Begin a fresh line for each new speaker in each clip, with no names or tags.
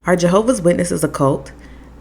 Are Jehovah's Witnesses a cult?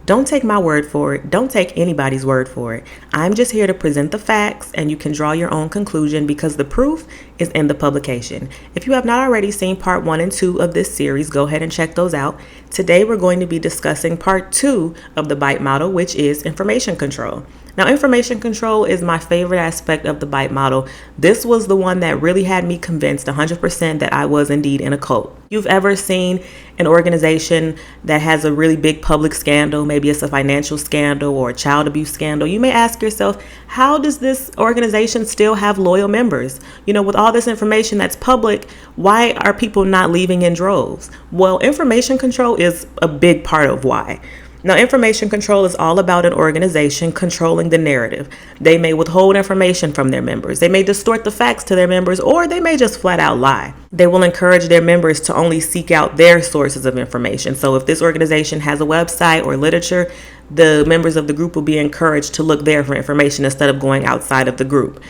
Don't take my word for it. Don't take anybody's word for it. I'm just here to present the facts, and you can draw your own conclusion because the proof is in the publication. If you have not already seen part 1 and 2 of this series, go ahead and check those out. Today, we're going to be discussing part 2 of the BITE model, which is information control. Now, information control is my favorite aspect of the BITE model. This was the one that really had me convinced 100% that I was indeed in a cult. You've ever seen an organization that has a really big public scandal, maybe it's a financial scandal or a child abuse scandal. You may ask yourself, how does this organization still have loyal members? You know, with all this information that's public, why are people not leaving in droves? Well, information control is a big part of why. Now, information control is all about an organization controlling the narrative. They may withhold information from their members. They may distort the facts to their members, or they may just flat out lie. They will encourage their members to only seek out their sources of information. So if this organization has a website or literature, the members of the group will be encouraged to look there for information instead of going outside of the group.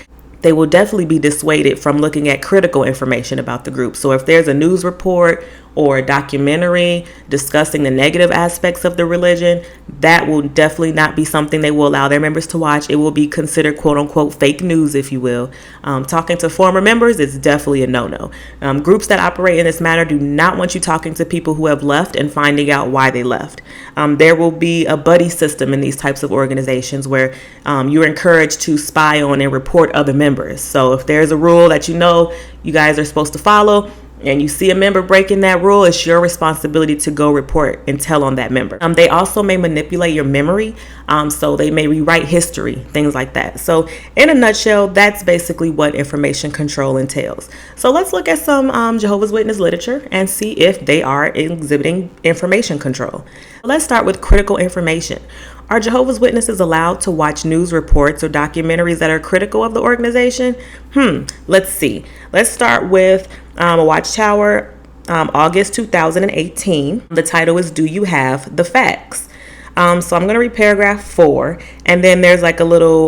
They will definitely be dissuaded from looking at critical information about the group. So if there's a news report or a documentary discussing the negative aspects of the religion, that will definitely not be something they will allow their members to watch. It will be considered quote unquote fake news, if you will. Talking to former members is definitely a no-no. Groups that operate in this manner do not want you talking to people who have left and finding out why they left. There will be a buddy system in these types of organizations where you're encouraged to spy on and report other members. So if there's a rule that you know you guys are supposed to follow, and you see a member breaking that rule, it's your responsibility to go report and tell on that member. They also may manipulate your memory, so they may rewrite history, things like that. So in a nutshell, that's basically what information control entails. So let's look at some Jehovah's Witness literature and see if they are exhibiting information control. Let's start with critical information. Are Jehovah's Witnesses allowed to watch news reports or documentaries that are critical of the organization? Let's see. Let's start with Watchtower, August 2018. The title is Do You Have the Facts? So I'm going to read paragraph 4, and then there's like a little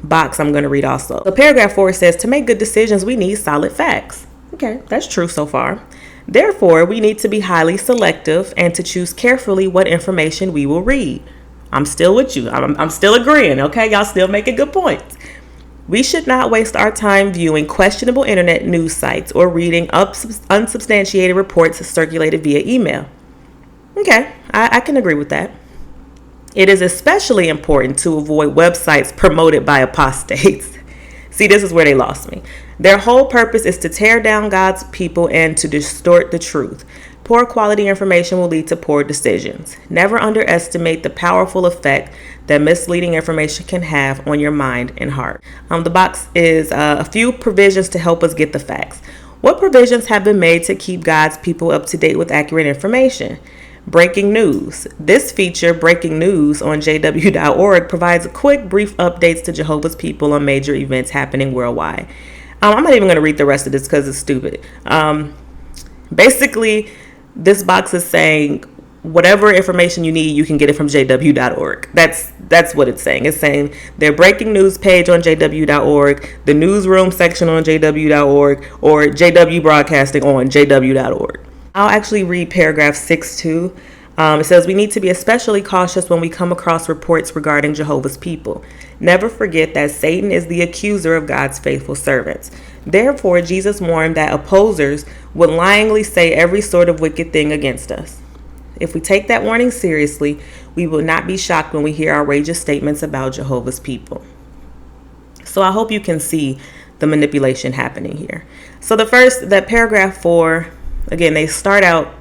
box I'm going to read also. So paragraph 4 says, to make good decisions, we need solid facts. Okay, that's true so far. Therefore, we need to be highly selective and to choose carefully what information we will read. I'm still with you. I'm still agreeing. Okay, y'all still making good points. We should not waste our time viewing questionable internet news sites or reading unsubstantiated reports circulated via email. Okay, I can agree with that. It is especially important to avoid websites promoted by apostates. See, this is where they lost me. Their whole purpose is to tear down God's people and to distort the truth. Poor quality information will lead to poor decisions. Never underestimate the powerful effect that misleading information can have on your mind and heart. The box is a few provisions to help us get the facts. What provisions have been made to keep God's people up to date with accurate information? Breaking news. This feature, Breaking News, on jw.org provides quick, brief updates to Jehovah's people on major events happening worldwide. I'm not even going to read the rest of this because it's stupid. Basically, this box is saying whatever information you need, you can get it from jw.org. That's what it's saying. It's saying their breaking news page on jw.org, the newsroom section on jw.org, or JW broadcasting on jw.org. I'll actually read paragraph 6 too. It says, we need to be especially cautious when we come across reports regarding Jehovah's people. Never forget that Satan is the accuser of God's faithful servants. Therefore, Jesus warned that opposers would lyingly say every sort of wicked thing against us. If we take that warning seriously, we will not be shocked when we hear outrageous statements about Jehovah's people. So I hope you can see the manipulation happening here. So that paragraph 4, again, they start out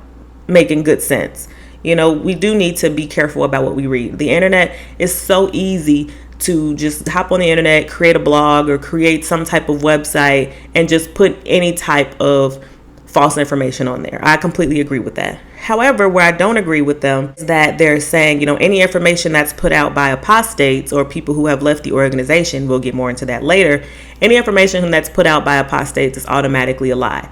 making good sense. You know, we do need to be careful about what we read. The internet is so easy to just hop on the internet, create a blog or create some type of website and just put any type of false information on there. I completely agree with that. However, where I don't agree with them is that they're saying, any information that's put out by apostates or people who have left the organization, we'll get more into that later, any information that's put out by apostates is automatically a lie.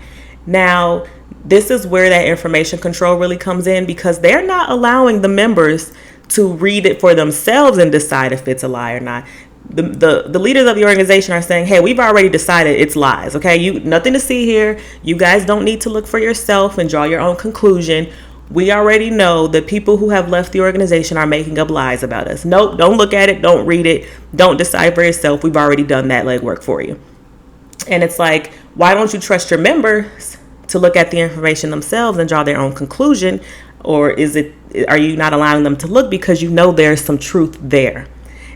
Now, this is where that information control really comes in because they're not allowing the members to read it for themselves and decide if it's a lie or not. The leaders of the organization are saying, hey, we've already decided it's lies. Okay, nothing to see here. You guys don't need to look for yourself and draw your own conclusion. We already know the people who have left the organization are making up lies about us. Nope, don't look at it, don't read it, don't decide for yourself. We've already done that legwork for you. And it's like, why don't you trust your members to look at the information themselves and draw their own conclusion? Or are you not allowing them to look because you know there's some truth there?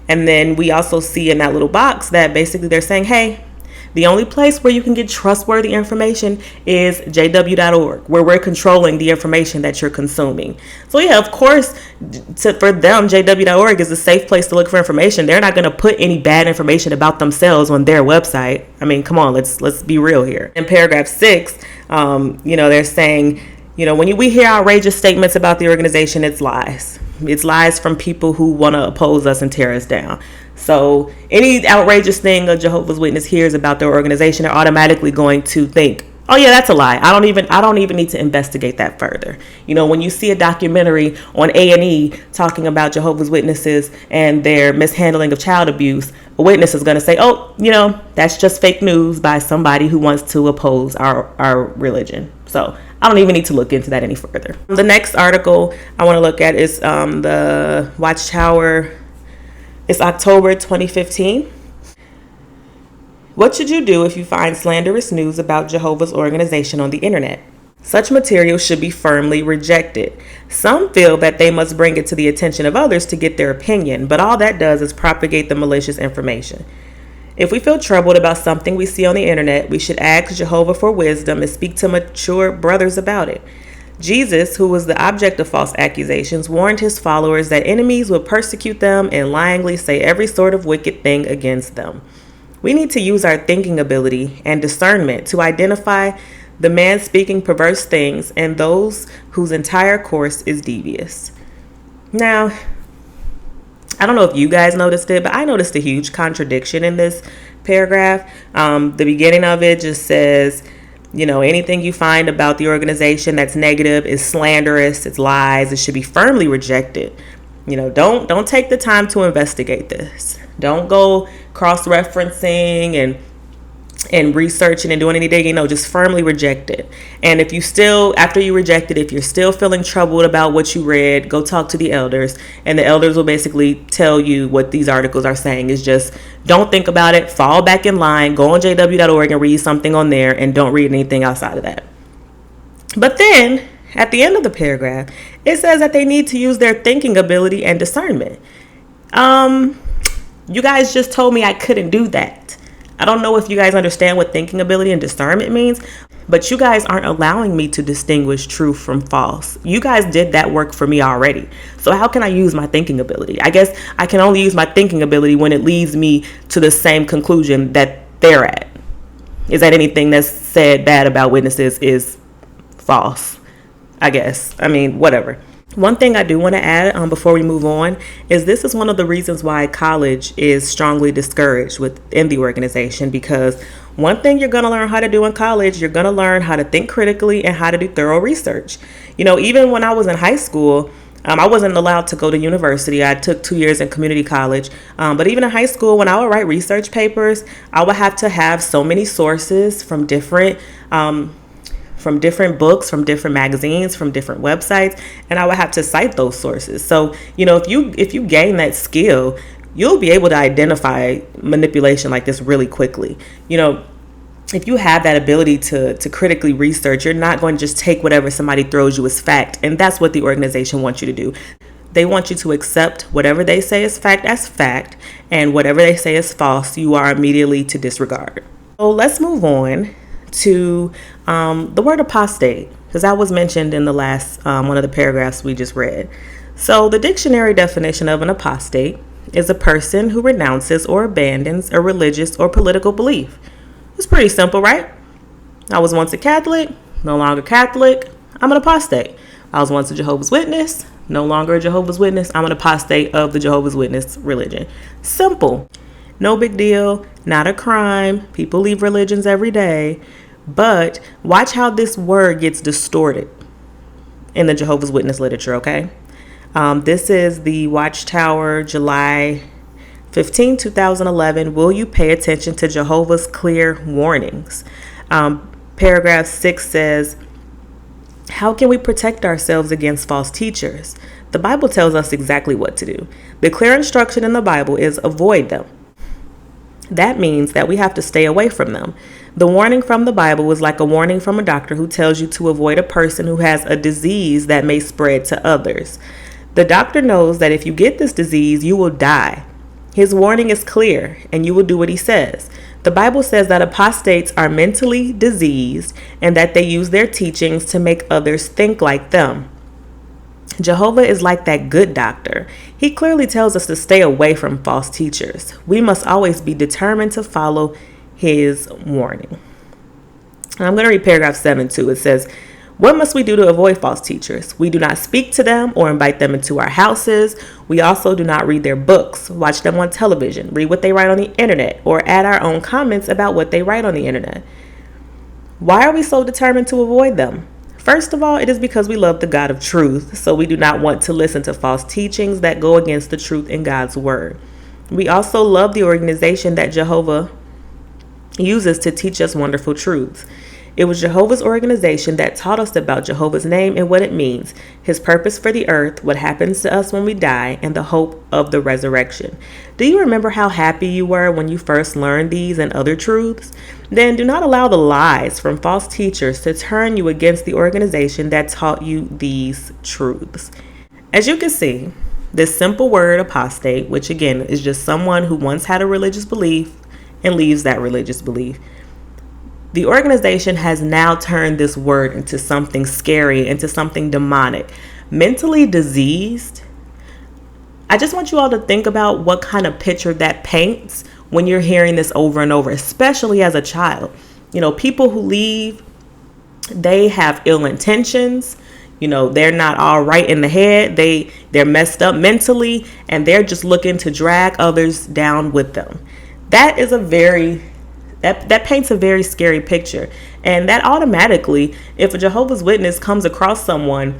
And then we also see in that little box that basically they're saying, hey, the only place where you can get trustworthy information is jw.org, where we're controlling the information that you're consuming. So yeah, of course, for them, jw.org is a safe place to look for information. They're not going to put any bad information about themselves on their website. I mean, come on, let's be real here. In paragraph 6, they're saying, when we hear outrageous statements about the organization, it's lies. It's lies from people who want to oppose us and tear us down. So any outrageous thing a Jehovah's Witness hears about their organization, they're automatically going to think, oh yeah, that's a lie. I don't even need to investigate that further. When you see a documentary on A&E talking about Jehovah's Witnesses and their mishandling of child abuse, a witness is going to say, oh, that's just fake news by somebody who wants to oppose our religion. So I don't even need to look into that any further. The next article I want to look at is the Watchtower. It's October 2015. What should you do if you find slanderous news about Jehovah's organization on the internet? Such material should be firmly rejected. Some feel that they must bring it to the attention of others to get their opinion, but all that does is propagate the malicious information. If we feel troubled about something we see on the internet, we should ask Jehovah for wisdom and speak to mature brothers about it. Jesus, who was the object of false accusations, warned his followers that enemies would persecute them and lyingly say every sort of wicked thing against them. We need to use our thinking ability and discernment to identify the man speaking perverse things and those whose entire course is devious. Now, I don't know if you guys noticed it, but I noticed a huge contradiction in this paragraph. The beginning of it just says, anything you find about the organization that's negative is slanderous, it's lies, it should be firmly rejected. Don't take the time to investigate this. Don't go cross-referencing and researching and doing any digging. Just firmly reject it. And if you still, after you reject it, if you're still feeling troubled about what you read, go talk to the elders, and the elders will basically tell you what these articles are saying is just don't think about it, fall back in line, go on jw.org and read something on there, and don't read anything outside of that. But then at the end of the paragraph, it says that they need to use their thinking ability and discernment. You guys just told me I couldn't do that. I don't know if you guys understand what thinking ability and discernment means, but you guys aren't allowing me to distinguish truth from false. You guys did that work for me already. So how can I use my thinking ability? I guess I can only use my thinking ability when it leads me to the same conclusion that they're at. Is that anything that's said bad about witnesses is false? I guess. I mean, whatever. One thing I do want to add before we move on is this is one of the reasons why college is strongly discouraged within the organization, because one thing you're going to learn how to do in college, you're going to learn how to think critically and how to do thorough research. Even when I was in high school, I wasn't allowed to go to university. I took 2 years in community college. But even in high school, when I would write research papers, I would have to have so many sources from different books, from different magazines, from different websites, and I would have to cite those sources. So, if you gain that skill, you'll be able to identify manipulation like this really quickly. If you have that ability to critically research, you're not going to just take whatever somebody throws you as fact, and that's what the organization wants you to do. They want you to accept whatever they say is fact, and whatever they say is false, you are immediately to disregard. So let's move on to the word apostate, because that was mentioned in the last one of the paragraphs we just read. So the dictionary definition of an apostate is a person who renounces or abandons a religious or political belief. It's pretty simple, right? I was once a Catholic, no longer Catholic, I'm an apostate. I was once a Jehovah's Witness, no longer a Jehovah's Witness, I'm an apostate of the Jehovah's Witness religion. Simple. No big deal, not a crime. People leave religions every day. But watch how this word gets distorted in the Jehovah's Witness literature, okay? This is the Watchtower, July 15, 2011. Will you pay attention to Jehovah's clear warnings? Paragraph 6 says, How can we protect ourselves against false teachers? The Bible tells us exactly what to do. The clear instruction in the Bible is avoid them. That means that we have to stay away from them. The warning from the Bible is like a warning from a doctor who tells you to avoid a person who has a disease that may spread to others. The doctor knows that if you get this disease, you will die. His warning is clear, and you will do what he says. The Bible says that apostates are mentally diseased and that they use their teachings to make others think like them. Jehovah is like that good doctor. He clearly tells us to stay away from false teachers. We must always be determined to follow his warning. I'm going to read paragraph 7 too. It says, what must we do to avoid false teachers? We do not speak to them or invite them into our houses. We also do not read their books, watch them on television, read what they write on the internet, or add our own comments about what they write on the internet. Why are we so determined to avoid them? First of all, it is because we love the God of truth, so we do not want to listen to false teachings that go against the truth in God's word. We also love the organization that Jehovah uses to teach us wonderful truths. It was Jehovah's organization that taught us about Jehovah's name and what it means, his purpose for the earth, what happens to us when we die, and the hope of the resurrection. Do you remember how happy you were when you first learned these and other truths? Then do not allow the lies from false teachers to turn you against the organization that taught you these truths. As you can see, this simple word apostate, which again is just someone who once had a religious belief and leaves that religious belief. The organization has now turned this word into something scary, into something demonic. Mentally diseased. I just want you all to think about what kind of picture that paints when you're hearing this over and over, especially as a child. You know, people who leave, they have ill intentions. You know, they're not all right in the head. They're messed up mentally, and they're just looking to drag others down with them. That is that paints a very scary picture. And that automatically, if a Jehovah's Witness comes across someone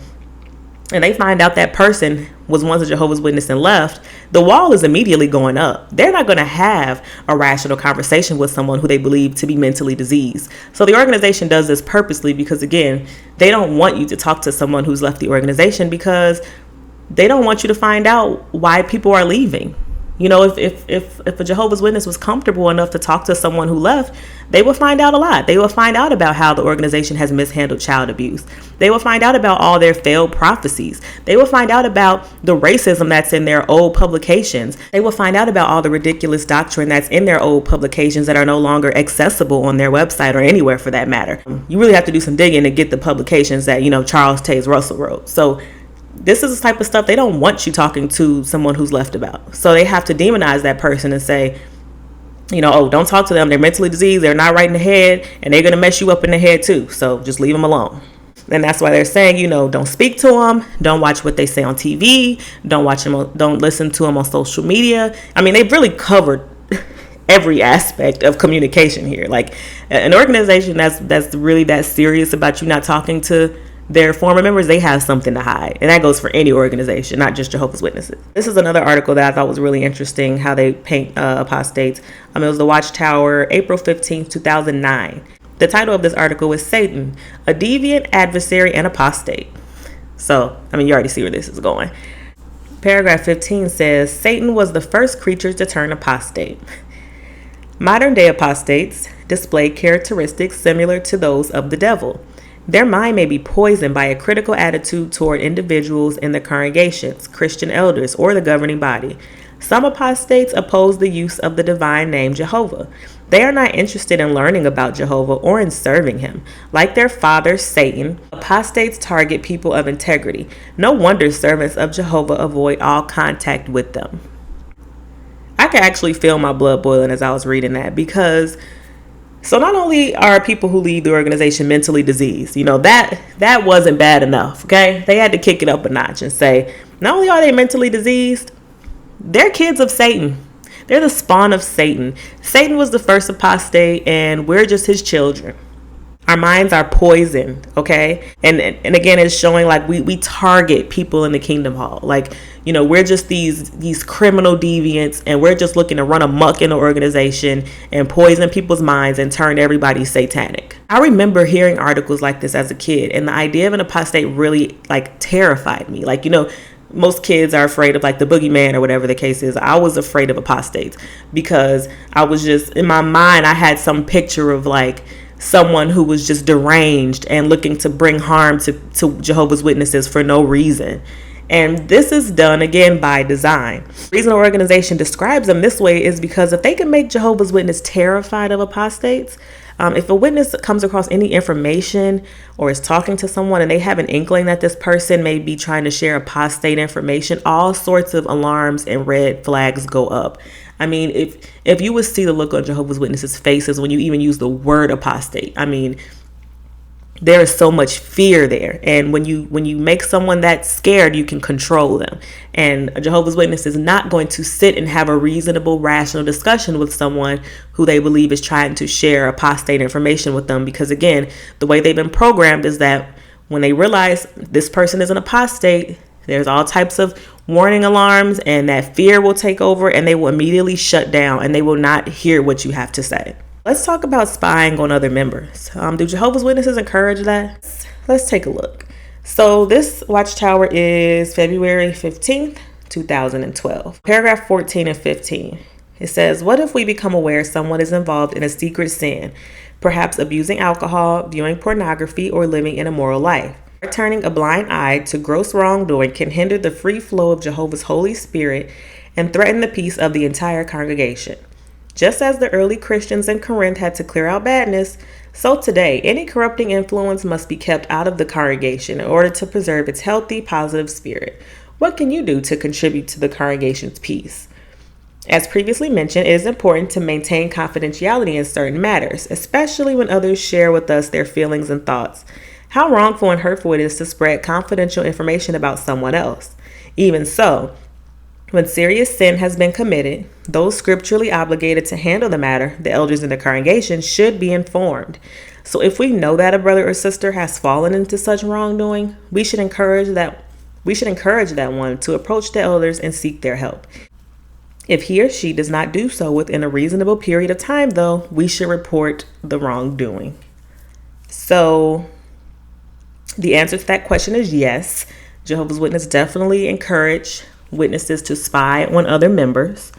and they find out that person was once a Jehovah's Witness and left, the wall is immediately going up. They're not going to have a rational conversation with someone who they believe to be mentally diseased. So the organization does this purposely because, again, they don't want you to talk to someone who's left the organization because they don't want you to find out why people are leaving. You know, if a Jehovah's Witness was comfortable enough to talk to someone who left, they will find out a lot. They will find out about how the organization has mishandled child abuse. They will find out about all their failed prophecies. They will find out about the racism that's in their old publications. They will find out about all the ridiculous doctrine that's in their old publications that are no longer accessible on their website or anywhere for that matter. You really have to do some digging to get the publications that, Charles Taze Russell wrote. So this is the type of stuff they don't want you talking to someone who's left about. So they have to demonize that person and say, oh, don't talk to them. They're mentally diseased. They're not right in the head, and they're going to mess you up in the head too. So just leave them alone. And that's why they're saying, don't speak to them. Don't watch what they say on TV. Don't listen to them on social media. I mean, they've really covered every aspect of communication here. Like an organization that's really that serious about you not talking to their former members, they have something to hide. And that goes for any organization, not just Jehovah's Witnesses. This is another article that I thought was really interesting, how they paint apostates. It was the Watchtower, April 15th, 2009. The title of this article was Satan, a Deviant, Adversary, and Apostate. So, you already see where this is going. Paragraph 15 says, Satan was the first creature to turn apostate. Modern day apostates display characteristics similar to those of the devil. Their mind may be poisoned by a critical attitude toward individuals in the congregations, Christian elders, or the governing body. Some apostates oppose the use of the divine name Jehovah. They are not interested in learning about Jehovah or in serving him. Like their father, Satan, apostates target people of integrity. No wonder servants of Jehovah avoid all contact with them. I could actually feel my blood boiling as I was reading that because so not only are people who leave the organization mentally diseased, that wasn't bad enough, okay? They had to kick it up a notch and say, not only are they mentally diseased, they're kids of Satan. They're the spawn of Satan. Satan was the first apostate, and we're just his children. Our minds are poisoned, okay? And again, it's showing like we target people in the kingdom hall. Like, we're just these criminal deviants, and we're just looking to run amok in the organization and poison people's minds and turn everybody satanic. I remember hearing articles like this as a kid, and the idea of an apostate really like terrified me. Like, most kids are afraid of like the boogeyman or whatever the case is. I was afraid of apostates because I was just, in my mind, I had some picture of like someone who was just deranged and looking to bring harm to Jehovah's Witnesses for no reason. And this is done again by design. The reason the organization describes them this way is because if they can make Jehovah's Witness terrified of apostates, if a witness comes across any information or is talking to someone and they have an inkling that this person may be trying to share apostate information, all sorts of alarms and red flags go up. I mean, if you would see the look on Jehovah's Witnesses' faces when you even use the word apostate, I mean, there is so much fear there. And when you make someone that scared, you can control them. And a Jehovah's Witness is not going to sit and have a reasonable, rational discussion with someone who they believe is trying to share apostate information with them. Because again, the way they've been programmed is that when they realize this person is an apostate, there's all types of warning alarms, and that fear will take over, and they will immediately shut down, and they will not hear what you have to say. Let's talk about spying on other members. Do Jehovah's Witnesses encourage that? Let's take a look. So this Watchtower is February 15th, 2012. Paragraph 14 and 15. It says, what if we become aware someone is involved in a secret sin, perhaps abusing alcohol, viewing pornography, or living an immoral life? Turning a blind eye to gross wrongdoing can hinder the free flow of Jehovah's Holy Spirit and threaten the peace of the entire congregation. Just as the early Christians in Corinth had to clear out badness, so today any corrupting influence must be kept out of the congregation in order to preserve its healthy, positive spirit. What can you do to contribute to the congregation's peace? As previously mentioned, it is important to maintain confidentiality in certain matters, especially when others share with us their feelings and thoughts. How wrongful and hurtful it is to spread confidential information about someone else. Even so, when serious sin has been committed, those scripturally obligated to handle the matter, the elders in the congregation, should be informed. So if we know that a brother or sister has fallen into such wrongdoing, we should encourage that one to approach the elders and seek their help. If he or she does not do so within a reasonable period of time, though, we should report the wrongdoing. So the answer to that question is yes. Jehovah's Witnesses definitely encourage witnesses to spy on other members.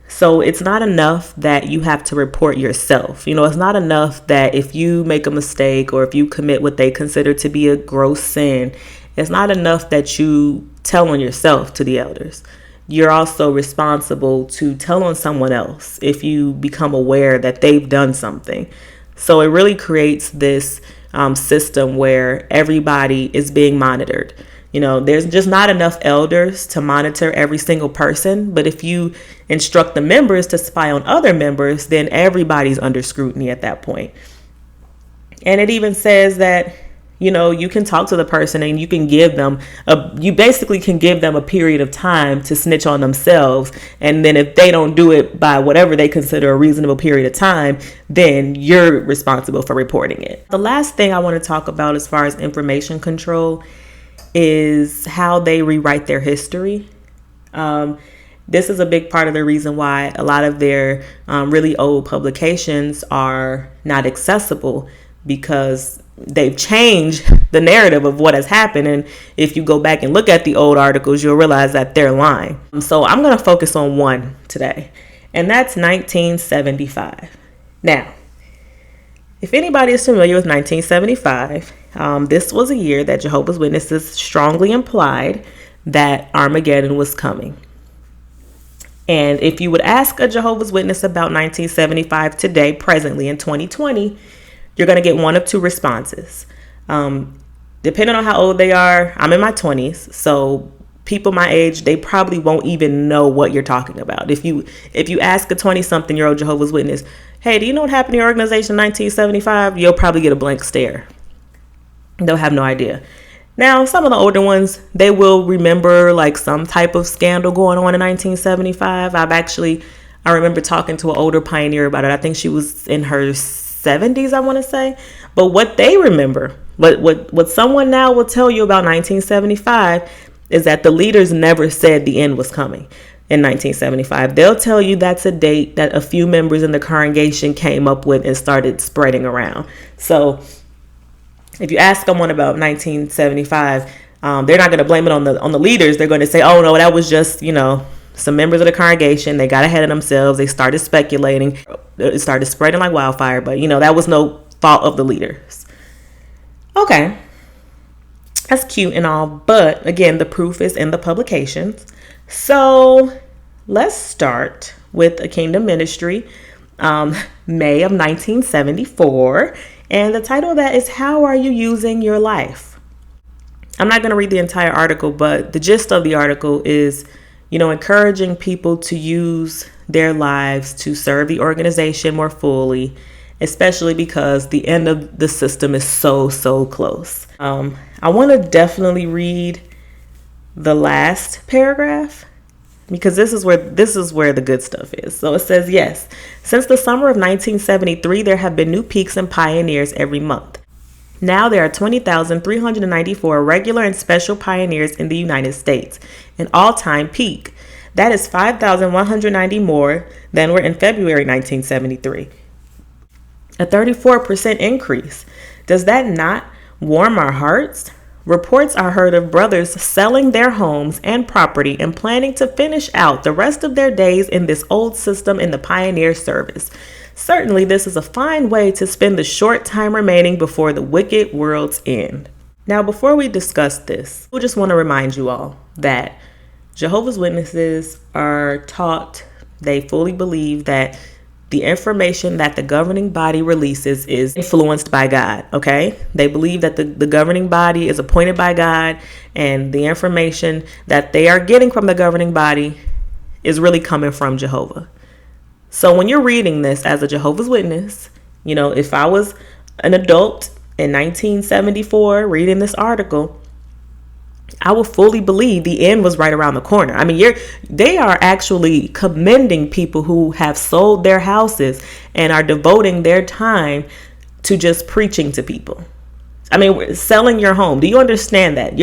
So it's not enough that you have to report yourself. It's not enough that if you make a mistake or if you commit what they consider to be a gross sin, it's not enough that you tell on yourself to the elders. You're also responsible to tell on someone else if you become aware that they've done something. So it really creates this system where everybody is being monitored. There's just not enough elders to monitor every single person. But if you instruct the members to spy on other members, then everybody's under scrutiny at that point. And it even says that, you can talk to the person and you can give them you basically can give them a period of time to snitch on themselves. And then if they don't do it by whatever they consider a reasonable period of time, then you're responsible for reporting it. The last thing I want to talk about as far as information control is how they rewrite their history. This is a big part of the reason why a lot of their really old publications are not accessible, because they've changed the narrative of what has happened. And if you go back and look at the old articles, you'll realize that they're lying. So I'm going to focus on one today, and that's 1975. Now, if anybody is familiar with 1975, this was a year that Jehovah's Witnesses strongly implied that Armageddon was coming. And if you would ask a Jehovah's Witness about 1975 today, presently in 2020, you're going to get one of two responses. Depending on how old they are, I'm in my 20s, so people my age, they probably won't even know what you're talking about. If you ask a 20-something-year-old Jehovah's Witness, hey, do you know what happened to your organization in 1975? You'll probably get a blank stare. They'll have no idea. Now, some of the older ones, they will remember like some type of scandal going on in 1975. I remember talking to an older pioneer about it. I think she was in her 1970s, I want to say. But what they remember, what someone now will tell you about 1975 is that the leaders never said the end was coming in 1975. They'll tell you that's a date that a few members in the congregation came up with and started spreading around. So if you ask someone about 1975, they're not going to blame it on the leaders. They're going to say, oh no, that was just, some members of the congregation. They got ahead of themselves. They started speculating. It started spreading like wildfire. But, that was no fault of the leaders. Okay. That's cute and all. But again, the proof is in the publications. So let's start with a kingdom ministry, May of 1974. And the title of that is, How Are You Using Your Life? I'm not going to read the entire article, but the gist of the article is, encouraging people to use their lives to serve the organization more fully, especially because the end of the system is so close. I want to definitely read the last paragraph because this is where the good stuff is. So it says, yes, since the summer of 1973, there have been new peaks and pioneers every month. Now there are 20,394 regular and special pioneers in the United States, an all-time peak. That is 5,190 more than were in February 1973. A 34% increase. Does that not warm our hearts? Reports are heard of brothers selling their homes and property and planning to finish out the rest of their days in this old system in the pioneer service. Certainly, this is a fine way to spend the short time remaining before the wicked world's end. Now, before we discuss this, we just want to remind you all that Jehovah's Witnesses are taught, they fully believe that the information that the governing body releases is influenced by God, okay? They believe that the governing body is appointed by God, and the information that they are getting from the governing body is really coming from Jehovah. So when you're reading this as a Jehovah's Witness, if I was an adult in 1974 reading this article, I will fully believe the end was right around the corner. I mean, they are actually commending people who have sold their houses and are devoting their time to just preaching to people. I mean, selling your home. Do you understand that?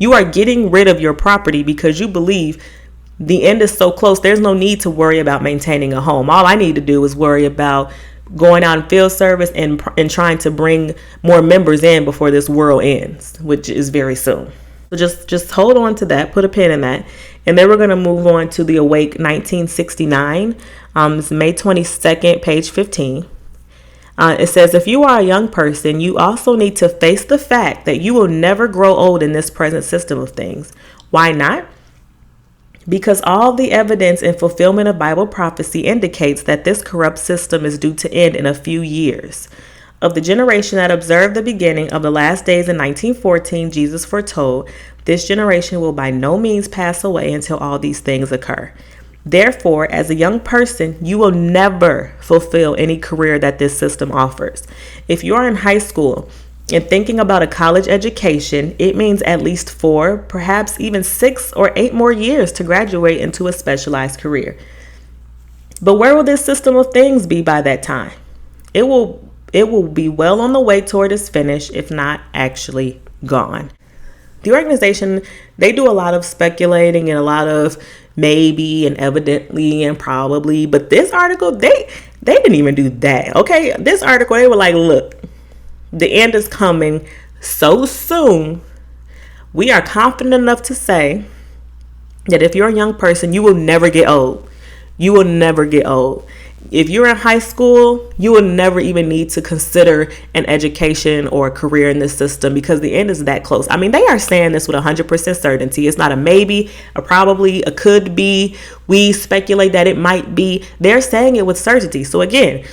You are getting rid of your property because you believe the end is so close. There's no need to worry about maintaining a home. All I need to do is worry about going out in field service and trying to bring more members in before this world ends, which is very soon. So just hold on to that, put a pin in that. And then we're going to move on to the Awake 1969. It's May 22nd, page 15. It says, if you are a young person, you also need to face the fact that you will never grow old in this present system of things. Why not? Because all the evidence and fulfillment of Bible prophecy indicates that this corrupt system is due to end in a few years. Of the generation that observed the beginning of the last days in 1914, Jesus foretold, this generation will by no means pass away until all these things occur. Therefore, as a young person, you will never fulfill any career that this system offers. If you are in high school and thinking about a college education, it means at least 4, perhaps even 6 or 8 more years to graduate into a specialized career. But where will this system of things be by that time? It will be well on the way toward its finish, if not actually gone. The organization, they do a lot of speculating and a lot of maybe and evidently and probably, but this article, they didn't even do that. Okay, this article, they were like, look, the end is coming so soon. We are confident enough to say that if you're a young person, you will never get old. You will never get old. If you're in high school, you will never even need to consider an education or a career in this system because the end is that close. I mean, they are saying this with 100% certainty. It's not a maybe, a probably, a could be. We speculate that it might be. They're saying it with certainty. So again,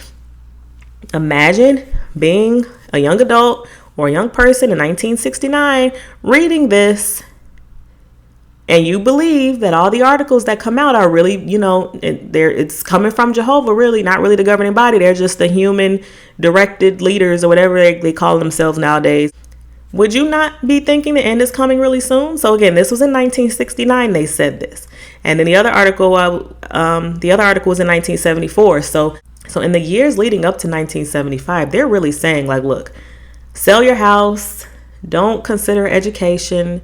imagine being a young adult or a young person in 1969 reading this, and you believe that all the articles that come out are really, it's coming from Jehovah, really, not really the governing body. They're just the human directed leaders or whatever they call themselves nowadays. Would you not be thinking the end is coming really soon? So again, this was in 1969. They said this, and then the other article was in 1974. So So in the years leading up to 1975, they're really saying like, look, sell your house, don't consider education,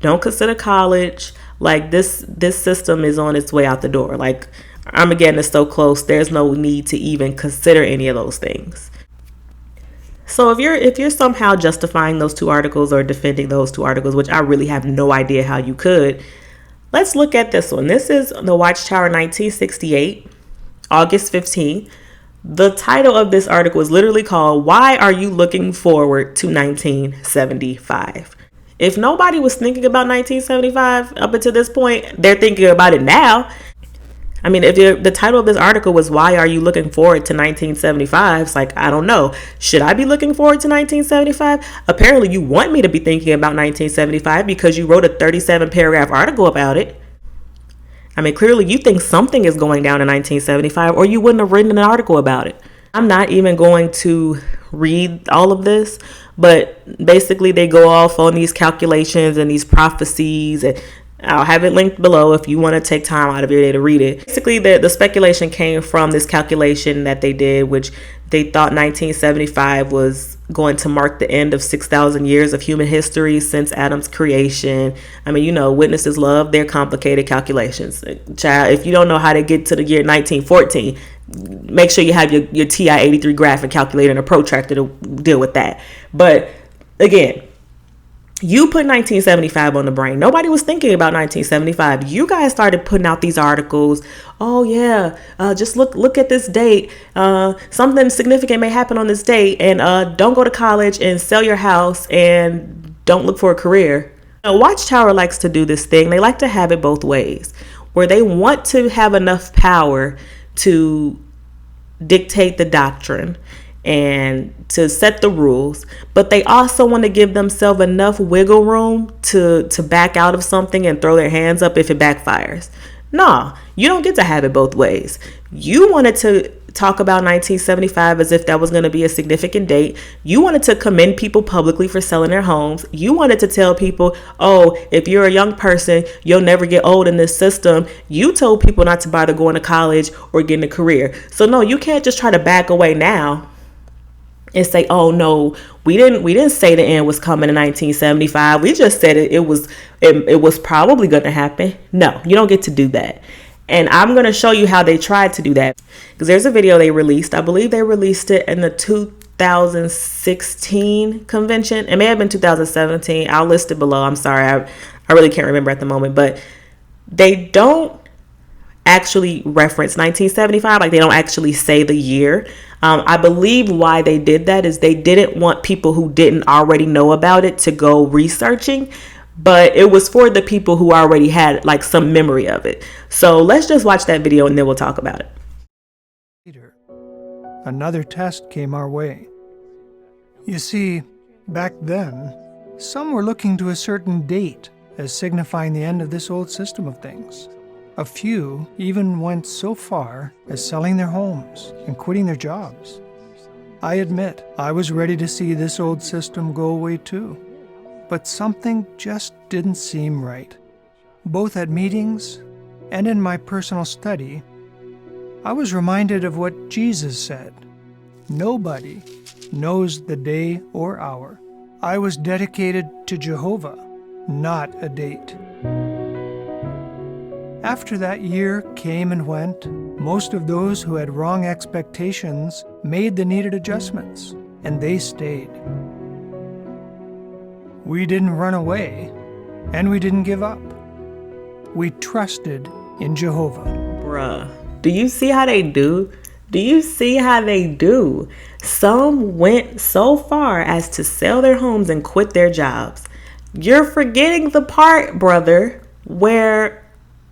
don't consider college. Like this system is on its way out the door. Like Armageddon is so close, there's no need to even consider any of those things. So if you're somehow justifying those two articles or defending those two articles, which I really have no idea how you could, let's look at this one. This is the Watchtower 1968, August 15th. The title of this article is literally called, "Why Are You Looking Forward to 1975?" If nobody was thinking about 1975 up until this point, they're thinking about it now. I mean, if the title of this article was "Why Are You Looking Forward to 1975?" It's like, I don't know. Should I be looking forward to 1975? Apparently, you want me to be thinking about 1975 because you wrote a 37-paragraph article about it. I mean, clearly you think something is going down in 1975 or you wouldn't have written an article about it. I'm not even going to read all of this, but basically they go off on these calculations and these prophecies, and I'll have it linked below if you want to take time out of your day to read it. Basically, the speculation came from this calculation that they did, which they thought 1975 was going to mark the end of 6,000 years of human history since Adam's creation. I mean, witnesses love their complicated calculations. Child, if you don't know how to get to the year 1914, make sure you have your TI-83 graphic calculator and a protractor to deal with that. But again, you put 1975 on the brain. Nobody was thinking about 1975. You guys started putting out these articles. Oh yeah, just look at this date. Something significant may happen on this date, and don't go to college and sell your house and don't look for a career. Watchtower likes to do this thing. They like to have it both ways, where they want to have enough power to dictate the doctrine and to set the rules, but they also want to give themselves enough wiggle room to back out of something and throw their hands up if it backfires. No, you don't get to have it both ways. You wanted to talk about 1975 as if that was going to be a significant date. You wanted to commend people publicly for selling their homes. You wanted to tell people, oh, if you're a young person, you'll never get old in this system. You told people not to bother going to college or getting a career. So no, you can't just try to back away now and say, oh no, we didn't say the end was coming in 1975. We just said it was probably going to happen. No, you don't get to do that. And I'm going to show you how they tried to do that, because there's a video they released. I believe they released it in the 2016 convention. It may have been 2017. I'll list it below. I'm sorry. I really can't remember at the moment, but they don't actually reference 1975. Like, they don't actually say the year. I believe why they did that is they didn't want people who didn't already know about it to go researching, but it was for the people who already had like some memory of it. So let's just watch that video and then we'll talk about it.
Later, another test came our way. You see, back then, some were looking to a certain date as signifying the end of this old system of things. A few even went so far as selling their homes and quitting their jobs. I admit, I was ready to see this old system go away too. But something just didn't seem right. Both at meetings and in my personal study, I was reminded of what Jesus said. Nobody knows the day or hour. I was dedicated to Jehovah, not a date. After that year came and went, most of those who had wrong expectations made the needed adjustments, and they stayed. We didn't run away, and we didn't give up. We trusted in Jehovah.
Bruh, do you see how they do? Do you see how they do? Some went so far as to sell their homes and quit their jobs. You're forgetting the part, brother, where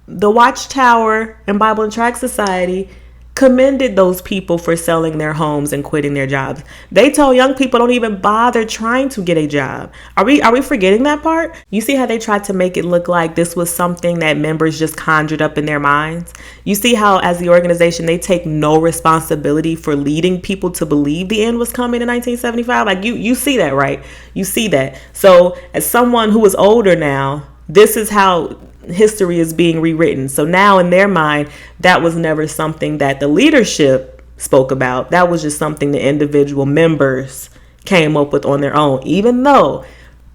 the Watchtower and Bible and Tract Society commended those people for selling their homes and quitting their jobs. They told young people don't even bother trying to get a job. Are we forgetting that part? You see how they tried to make it look like this was something that members just conjured up in their minds? You see how as the organization they take no responsibility for leading people to believe the end was coming in 1975? Like you see that, right? You see that. So as someone who is older now, this is how history is being rewritten. So now in their mind, that was never something that the leadership spoke about. That was just something the individual members came up with on their own, even though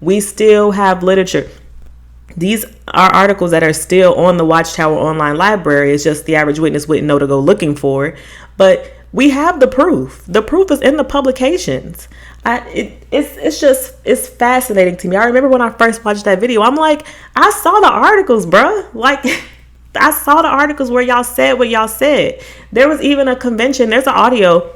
we still have literature. These are articles that are still on the Watchtower online library. It's just the average witness wouldn't know to go looking for it. But we have the proof. The proof is in the publications. It's fascinating to me. I remember when I first watched that video, I'm like, I saw the articles, bruh. Like, I saw the articles where y'all said what y'all said. There was even a convention. There's audio,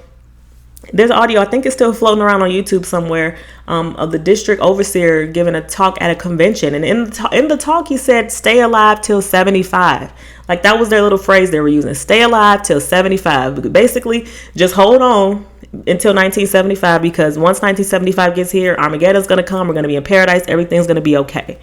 I think it's still floating around on YouTube somewhere, of the district overseer giving a talk at a convention. And in the talk, he said, stay alive till 75. Like, that was their little phrase they were using. Stay alive till 75. Basically, just hold on until 1975, because once 1975 gets here, Armageddon's going to come. We're going to be in paradise. Everything's going to be okay.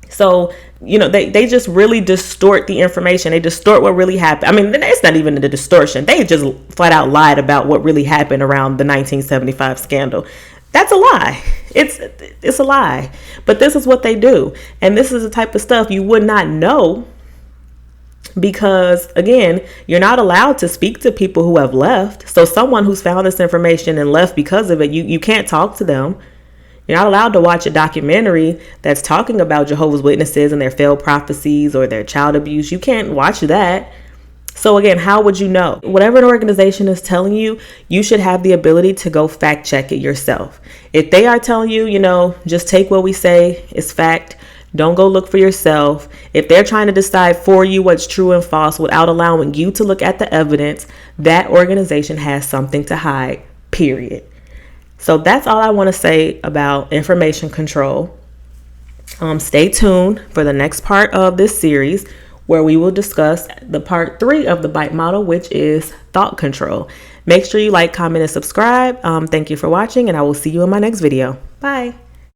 So, they just really distort the information. They distort what really happened. I mean, it's not even the distortion. They just flat out lied about what really happened around the 1975 scandal. That's a lie. It's a lie. But this is what they do. And this is the type of stuff you would not know, because, again, you're not allowed to speak to people who have left. So someone who's found this information and left because of it, you can't talk to them. You're not allowed to watch a documentary that's talking about Jehovah's Witnesses and their failed prophecies or their child abuse. You can't watch that. So again, how would you know? Whatever an organization is telling you, you should have the ability to go fact check it yourself. If they are telling you, just take what we say is fact, don't go look for yourself. If they're trying to decide for you what's true and false without allowing you to look at the evidence, that organization has something to hide, period. So that's all I want to say about information control. Stay tuned for the next part of this series, where we will discuss the part 3 of the BITE model, which is thought control. Make sure you like, comment, and subscribe. Thank you for watching, and I will see you in my next video. Bye.